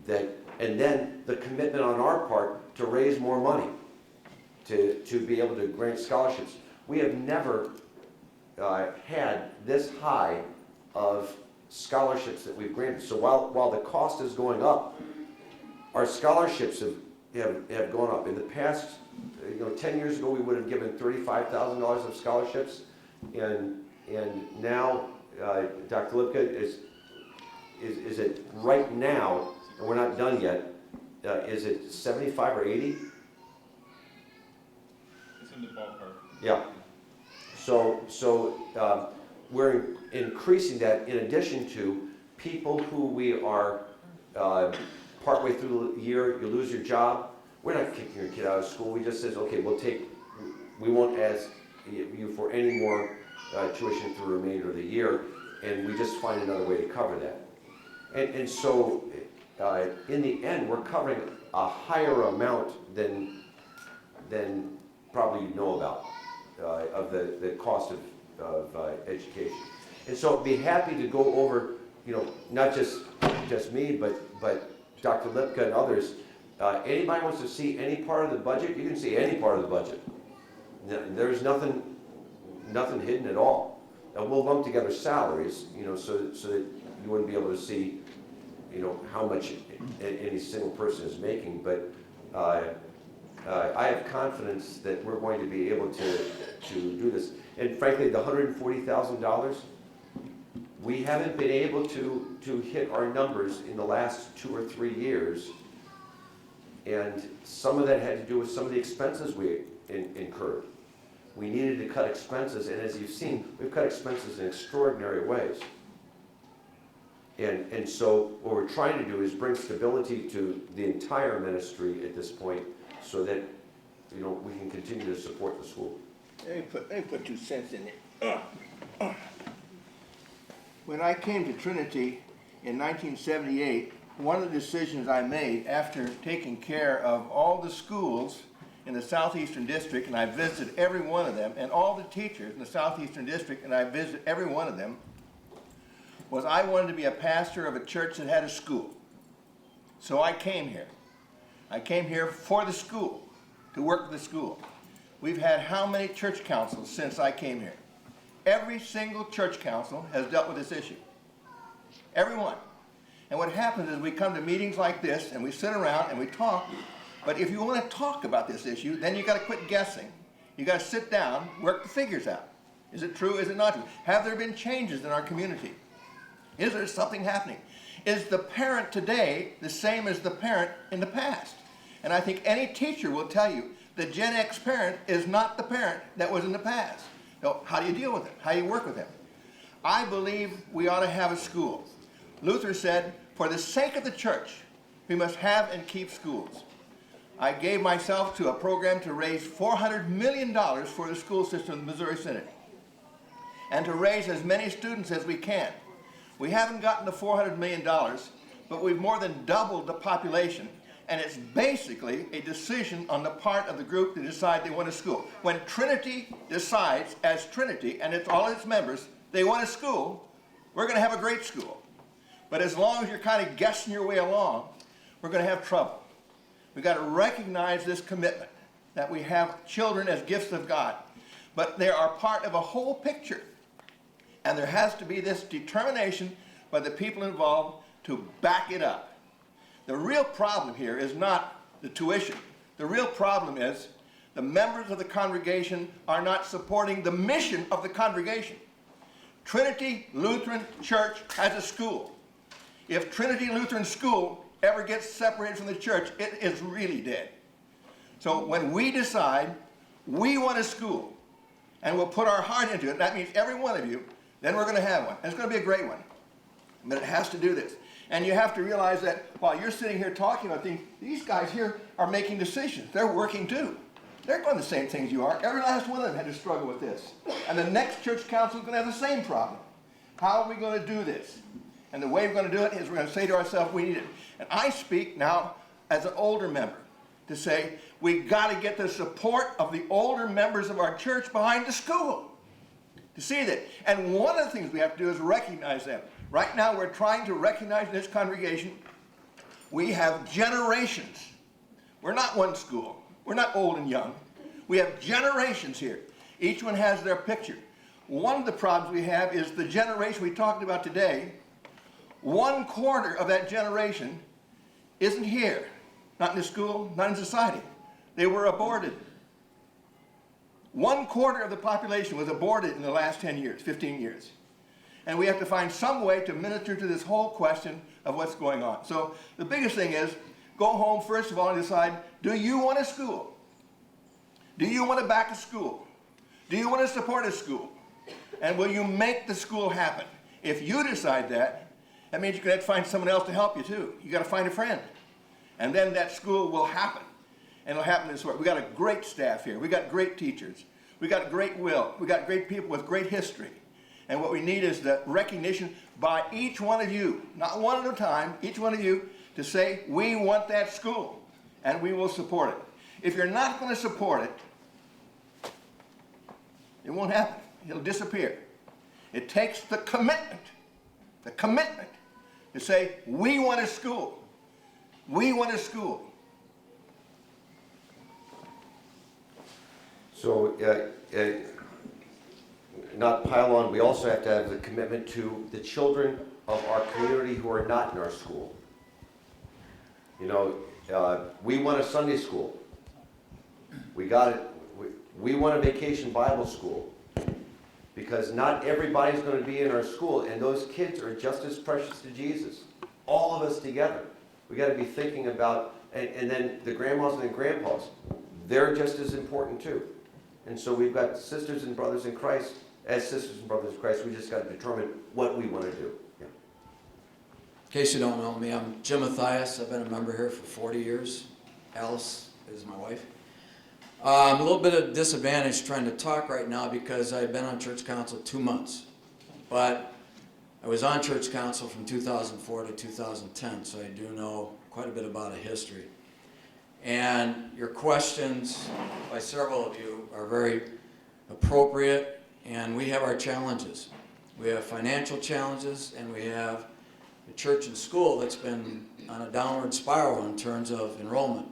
And then the commitment on our part to raise more money to be able to grant scholarships. We have never had this high of scholarships that we've granted. So while the cost is going up, our scholarships have gone up. In the past, 10 years ago, we would have given $35,000 of scholarships, and now Dr. Lipka is it right now, and we're not done yet, is it 75 or 80? It's in the ballpark. Yeah. So we're increasing that, in addition to people who we are partway through the year, you lose your job. We're not kicking your kid out of school. We just says, okay, we won't ask you for any more tuition for the remainder of the year, and we just find another way to cover that. And so in the end, we're covering a higher amount than probably you know about of the cost of education. And so I'd be happy to go over, not just me, but Dr. Lipka and others. Anybody wants to see any part of the budget, you can see any part of the budget. There's nothing hidden at all. And we'll lump together salaries, so that you wouldn't be able to see, how much any single person is making. But I have confidence that we're going to be able to do this. And frankly, the $140,000, we haven't been able to hit our numbers in the last 2 or 3 years. And some of that had to do with some of the expenses we incurred. We needed to cut expenses, and as you've seen, we've cut expenses in extraordinary ways. And so what we're trying to do is bring stability to the entire ministry at this point, so that we can continue to support the school. Let me put 2 cents in it. When I came to Trinity in 1978, one of the decisions I made after taking care of all the schools in the Southeastern District, and I visited every one of them, and all the teachers in the Southeastern District, and I visited every one of them, was I wanted to be a pastor of a church that had a school. So I came here. I came here for the school, to work with the school. We've had how many church councils since I came here? Every single church council has dealt with this issue. Every one. And what happens is we come to meetings like this, and we sit around and we talk. But if you want to talk about this issue, then you've got to quit guessing. You've got to sit down, work the figures out. Is it true? Is it not true? Have there been changes in our community? Is there something happening? Is the parent today the same as the parent in the past? And I think any teacher will tell you the Gen X parent is not the parent that was in the past. So how do you deal with it? How do you work with it? I believe we ought to have a school. Luther said, for the sake of the church, we must have and keep schools. I gave myself to a program to raise $400 million for the school system in the Missouri Synod, and to raise as many students as we can. We haven't gotten the $400 million, but we've more than doubled the population, and it's basically a decision on the part of the group to decide they want a school. When Trinity decides, as Trinity, and it's all its members, they want a school, we're going to have a great school. But as long as you're kind of guessing your way along, we're going to have trouble. We've got to recognize this commitment, that we have children as gifts of God, but they are part of a whole picture. And there has to be this determination by the people involved to back it up. The real problem here is not the tuition. The real problem is the members of the congregation are not supporting the mission of the congregation. Trinity Lutheran Church has a school. If Trinity Lutheran School ever gets separated from the church, it is really dead. So when we decide we want a school and we'll put our heart into it, that means every one of you, then we're going to have one. And it's going to be a great one. But it has to do this. And you have to realize that while you're sitting here talking about things, these guys here are making decisions. They're working too. They're doing the same things you are. Every last one of them had to struggle with this. And the next church council is going to have the same problem. How are we going to do this? And the way we're going to do it is we're going to say to ourselves, we need it. And I speak now as an older member to say, we've got to get the support of the older members of our church behind the school to see that. And one of the things we have to do is recognize them. Right now we're trying to recognize in this congregation, we have generations. We're not one school. We're not old and young. We have generations here. Each one has their picture. One of the problems we have is the generation we talked about today. 1/4 of that generation isn't here. Not in the school, not in society. They were aborted. 1/4 of the population was aborted in the last 10 years, 15 years. And we have to find some way to minister to this whole question of what's going on. So the biggest thing is, go home first of all and decide, do you want a school? Do you want to back a school? Do you want to support a school? And will you make the school happen? If you decide that, that means you're going to have to find someone else to help you too. You've got to find a friend. And then that school will happen. And it'll happen this way. We've got a great staff here. We've got great teachers. We've got great will. We've got great people with great history. And what we need is the recognition by each one of you, not one at a time, each one of you, to say, we want that school, and we will support it. If you're not going to support it, it won't happen. It'll disappear. It takes the commitment to say, we want a school. We want a school. So, not pile on, we also have to have the commitment to the children of our community who are not in our school. You know, we want a Sunday school. We got it. We want a vacation Bible school. Because not everybody's going to be in our school, and those kids are just as precious to Jesus. All of us together. We got to be thinking about, and then the grandmas and the grandpas, they're just as important too. And so we've got sisters and brothers in Christ. As sisters and brothers in Christ, we just got to determine what we want to do. Yeah. In case you don't know me, I'm Jim Mathias. I've been a member here for 40 years. Alice is my wife. I'm a little bit at a disadvantage trying to talk right now because I've been on church council 2 months. But I was on church council from 2004 to 2010, so I do know quite a bit about a history. And your questions by several of you are very appropriate, and we have our challenges. We have financial challenges, and we have the church and school that's been on a downward spiral in terms of enrollment.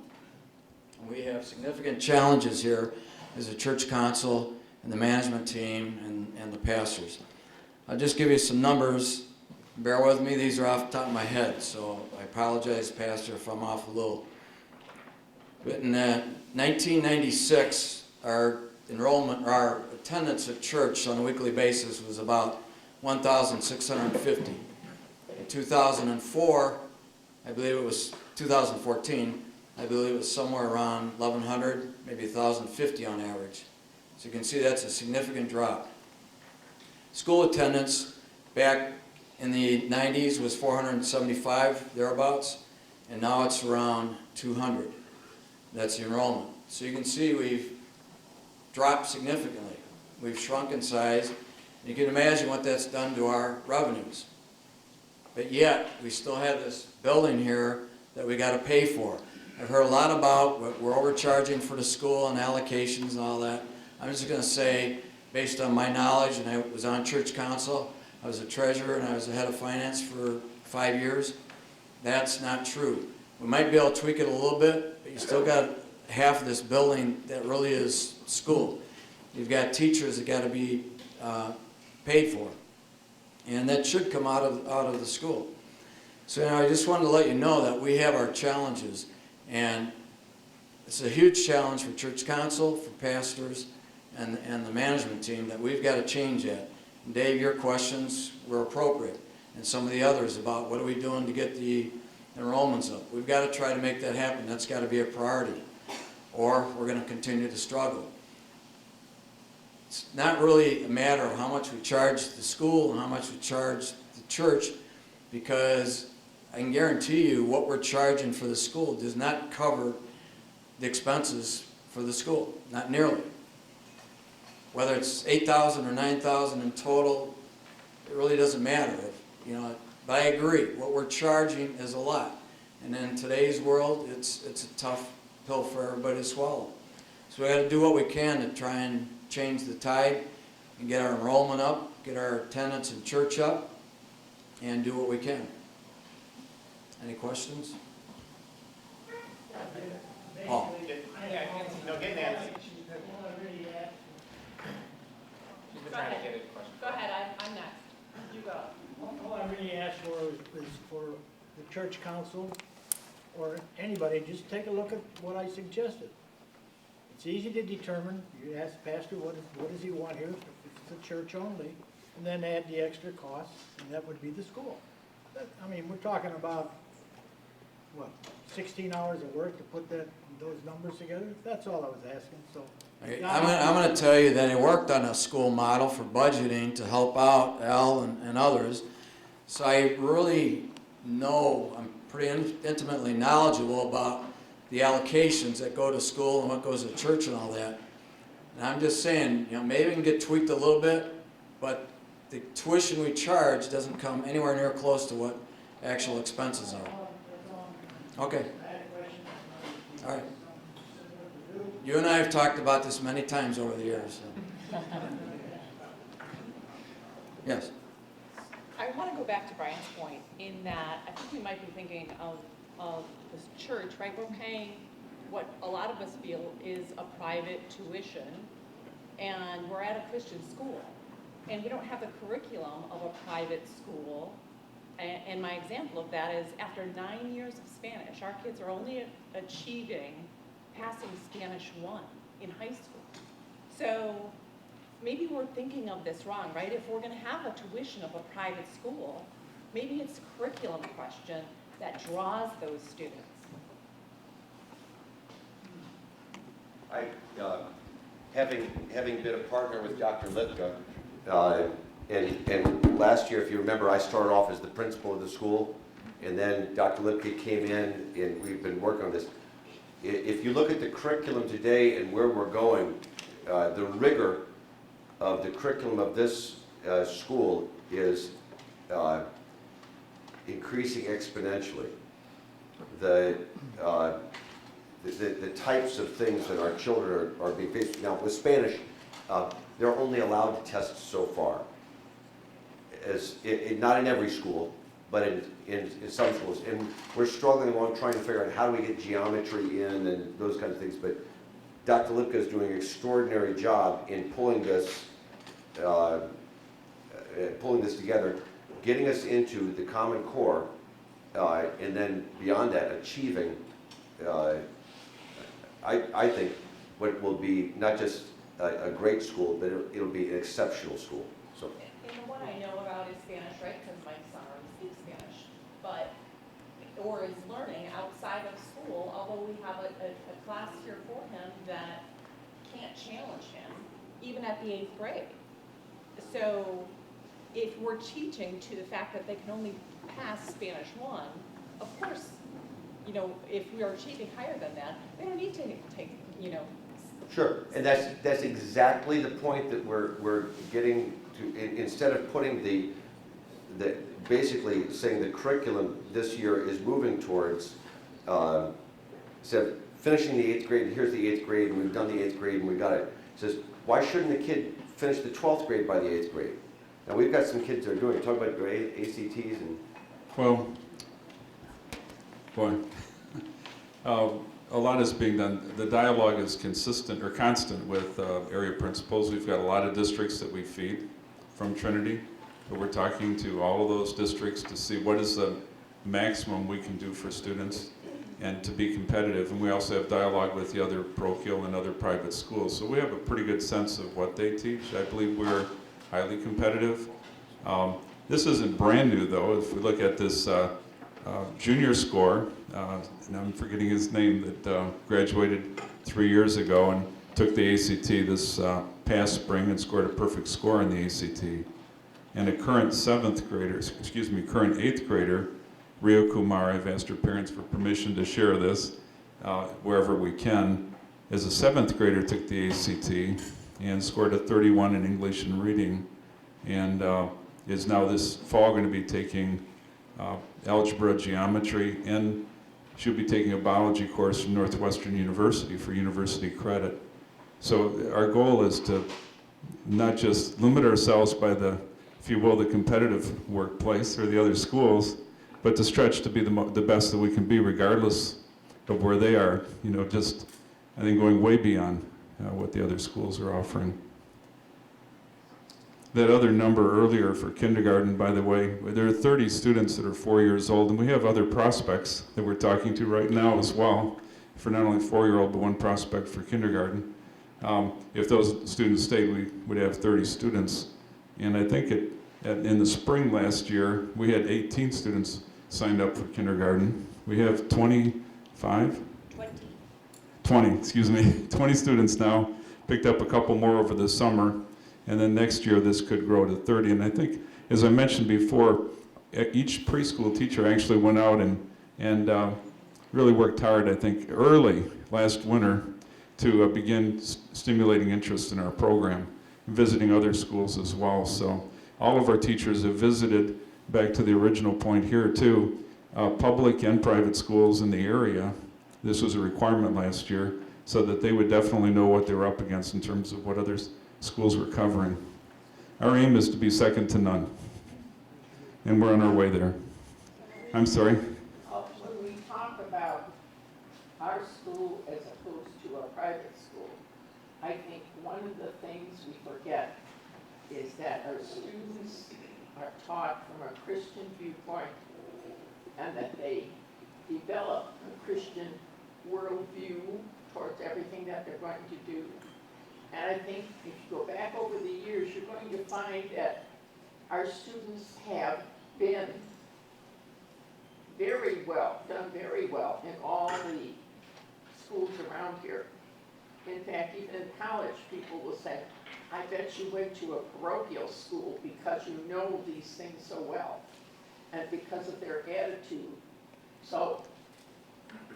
We have significant challenges here as a church council and the management team and the pastors. I'll just give you some numbers. Bear with me, these are off the top of my head, so I apologize, Pastor, if I'm off a little. But in 1996, our enrollment, our attendance at church on a weekly basis was about 1,650. In 2004, I believe it was 2014, I believe it was somewhere around 1,100, maybe 1,050 on average. So you can see that's a significant drop. School attendance back in the 90s was 475, thereabouts, and now it's around 200. That's the enrollment. So you can see we've dropped significantly. We've shrunk in size. You can imagine what that's done to our revenues. But yet, we still have this building here that we got to pay for. I've heard a lot about what we're overcharging for the school and allocations and all that. I'm just going to say, based on my knowledge, and I was on church council, I was a treasurer and I was the head of finance for 5 years, that's not true. We might be able to tweak it a little bit, but you still got half of this building that really is school. You've got teachers that got to be paid for, and that should come out of the school. So I just wanted to let you know that we have our challenges, and it's a huge challenge for church council, for pastors, and the management team that we've got to change that. And Dave, your questions were appropriate, and some of the others about what are we doing to get the enrollments up. We've got to try to make that happen. That's got to be a priority, or we're going to continue to struggle. It's not really a matter of how much we charge the school and how much we charge the church, because I can guarantee you what we're charging for the school does not cover the expenses for the school, not nearly. Whether it's $8,000 or $9,000 in total, it really doesn't matter. But I agree, what we're charging is a lot. And in today's world, it's a tough pill for everybody to swallow. So we got to do what we can to try and change the tide and get our enrollment up, get our attendance in church up, and do what we can. Any questions? Paul. Go ahead, I'm next. You go. All I really ask for is for the church council or anybody, just take a look at what I suggested. It's easy to determine. You ask the pastor, what does he want here? If it's a church only, and then add the extra costs, and that would be the school. We're talking about, 16 hours of work to put those numbers together? That's all I was asking, so. I'm going to tell you that I worked on a school model for budgeting to help out Al and others. So I really know, I'm pretty intimately knowledgeable about the allocations that go to school and what goes to church and all that. And I'm just saying, maybe it can get tweaked a little bit, but the tuition we charge doesn't come anywhere near close to what actual expenses are. Okay. All right. You and I have talked about this many times over the years. So. Yes. I want to go back to Brian's point in that I think we might be thinking of this church, right? We're paying what a lot of us feel is a private tuition, and we're at a Christian school. And we don't have the curriculum of a private school. And my example of that is after 9 years of Spanish, our kids are only achieving passing Spanish 1 in high school. So maybe we're thinking of this wrong, right? If we're going to have a tuition of a private school, maybe it's a curriculum question that draws those students. Having been a partner with Dr. Lipka, and last year, if you remember, I started off as the principal of the school, and then Dr. Lipka came in, and we've been working on this. If you look at the curriculum today and where we're going, the rigor of the curriculum of this school is increasing exponentially. The types of things that our children are being faced with. Now, with Spanish, they're only allowed to test so far. Not in every school, but in some schools. And we're struggling along trying to figure out how do we get geometry in and those kinds of things. But Dr. Lipka is doing an extraordinary job in pulling this together, getting us into the Common Core, and then beyond that, achieving, I think, what will be not just a great school, but it'll be an exceptional school. So. And what I know about is Spanish, right, because my son already speaks Spanish, or is learning outside of school, although we have a class here for him that can't challenge him, even at the 8th grade. So if we're teaching to the fact that they can only pass Spanish 1, of course, you know, if we are achieving higher than that, they don't need to take, you know. Sure, and that's exactly the point that we're getting to, instead of putting the basically saying the curriculum this year is moving towards, instead of finishing the 8th grade, and here's the 8th grade, and we've done the 8th grade, and we got it. It says, why shouldn't a kid finish the 12th grade by the 8th grade? Now, we've got some kids that are doing it. Talk about grade, ACTs and... Well, boy, a lot is being done. The dialogue is consistent or constant with area principals. We've got a lot of districts that we feed from Trinity, but we're talking to all of those districts to see what is the maximum we can do for students and to be competitive. And we also have dialogue with the other parochial and other private schools. So we have a pretty good sense of what they teach. I believe we're highly competitive. This isn't brand new though. If we look at this junior score, and I'm forgetting his name, that graduated 3 years ago and took the ACT this past spring and scored a perfect score on the ACT. And a current 7th grader, excuse me, current 8th grader, Rio Kumar, I've asked her parents for permission to share this wherever we can, as a 7th grader took the ACT and scored a 31 in English and reading, and is now this fall going to be taking algebra, geometry, and she'll be taking a biology course from Northwestern University for university credit. So our goal is to not just limit ourselves by the, if you will, the competitive workplace or the other schools, but to stretch to be the best that we can be regardless of where they are. You know, just, I think, going way beyond what the other schools are offering. That other number earlier for kindergarten, by the way, there are 30 students that are 4 years old, and we have other prospects that we're talking to right now as well, for not only 4-year-old, but one prospect for kindergarten. If those students stayed, we would have 30 students. And I think in the spring last year, we had 18 students signed up for kindergarten. We have 20, excuse me, 20 students now, picked up a couple more over the summer. And then next year, this could grow to 30. And I think, as I mentioned before, each preschool teacher actually went out and really worked hard, I think, early last winter to begin stimulating interest in our program, visiting other schools as well. So all of our teachers have visited, back to the original point here too, public and private schools in the area. This was a requirement last year, so that they would definitely know what they were up against in terms of what others schools were covering. Our aim is to be second to none, and we're on our way there. I'm sorry? When we talk about our school as opposed to a private school, I think one of the things we forget is that our students are taught from a Christian viewpoint and that they develop a Christian worldview towards everything that they're going to do. And I think if you go back over the years, you're going to find that our students have been done very well in all the schools around here. In fact, even in college, people will say, I bet you went to a parochial school because you know these things so well, and because of their attitude. So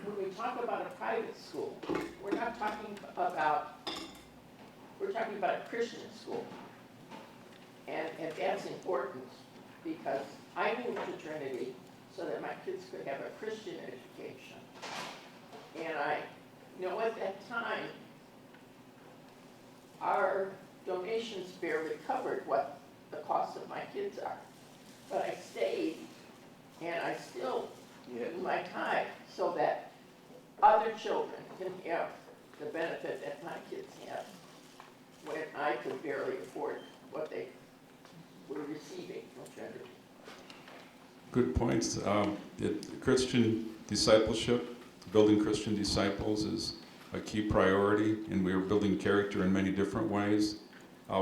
when we talk about a private school, we're talking about a Christian school. And that's important, because I moved to Trinity so that my kids could have a Christian education. And I know at that time, our donations barely covered what the cost of my kids are. But I stayed, and I still do my time so that other children can have the benefit that my kids have, when I could barely afford what they were receiving from Trinity. Good points. Christian discipleship, building Christian disciples is a key priority, and we are building character in many different ways.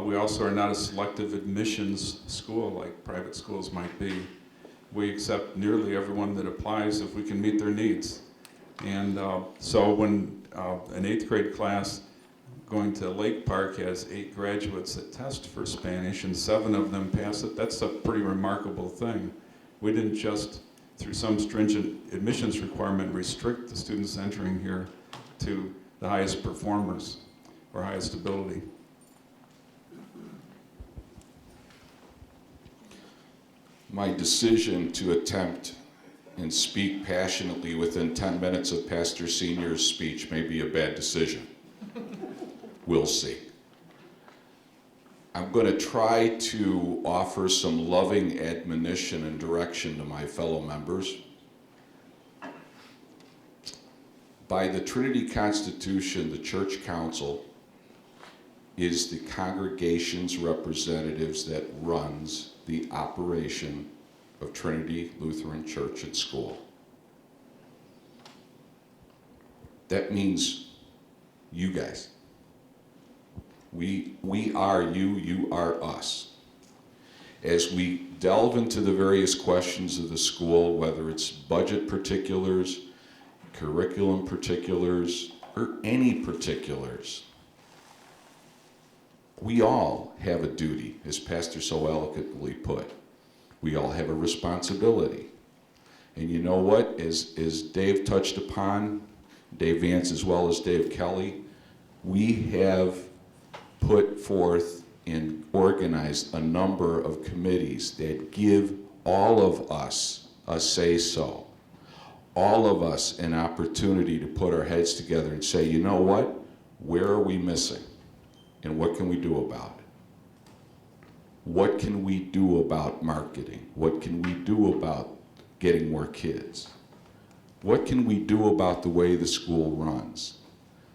We also are not a selective admissions school like private schools might be. We accept nearly everyone that applies if we can meet their needs. And so when an 8th grade class going to Lake Park has 8 graduates that test for Spanish and 7 of them pass it, that's a pretty remarkable thing. We didn't just through some stringent admissions requirement, restrict the students entering here to the highest performers or highest ability. My decision to attempt and speak passionately within 10 minutes of Pastor Senior's speech may be a bad decision. We'll see. I'm going to try to offer some loving admonition and direction to my fellow members. By the Trinity Constitution, the Church Council is the congregation's representatives that runs the operation of Trinity Lutheran Church and School. That means you guys. We are you, you are us. As we delve into the various questions of the school, whether it's budget particulars, curriculum particulars, or any particulars, we all have a duty, as Pastor so eloquently put. We all have a responsibility. And you know what, as Dave touched upon, Dave Vance as well as Dave Kelly, we have put forth and organized a number of committees that give all of us a say-so. All of us an opportunity to put our heads together and say, you know what, where are we missing? And what can we do about it? What can we do about marketing? What can we do about getting more kids? What can we do about the way the school runs?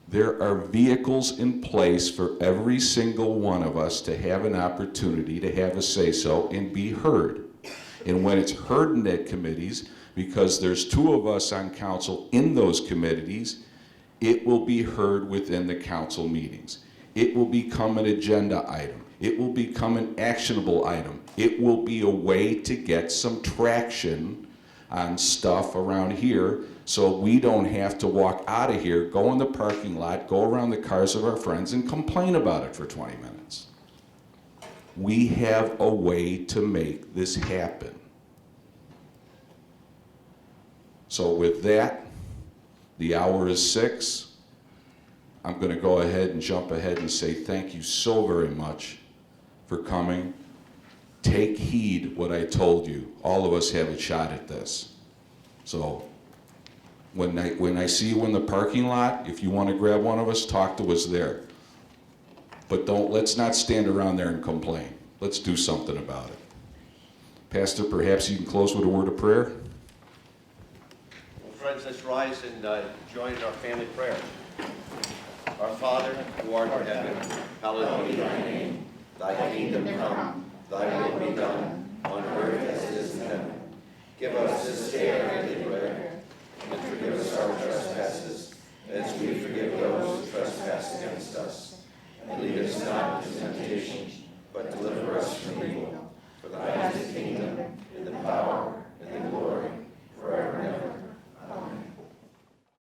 There are vehicles in place for every single one of us to have an opportunity to have a say-so and be heard. And when it's heard in that committees, because there's 2 of us on council in those committees, it will be heard within the council meetings. It will become an agenda item. It will become an actionable item. It will be a way to get some traction on stuff around here so we don't have to walk out of here, go in the parking lot, go around the cars of our friends and complain about it for 20 minutes. We have a way to make this happen. So with that, the hour is 6. I'm going to go ahead and jump ahead and say thank you so very much for coming. Take heed what I told you. All of us have a shot at this. So when I see you in the parking lot, if you want to grab one of us, talk to us there. But let's not stand around there and complain. Let's do something about it. Pastor, perhaps you can close with a word of prayer? Well, friends, let's rise and join in our family prayer. Our Father, who art in heaven, hallowed be thy name. Thy kingdom come, thy will be done, on earth as it is in heaven. Give us this day our daily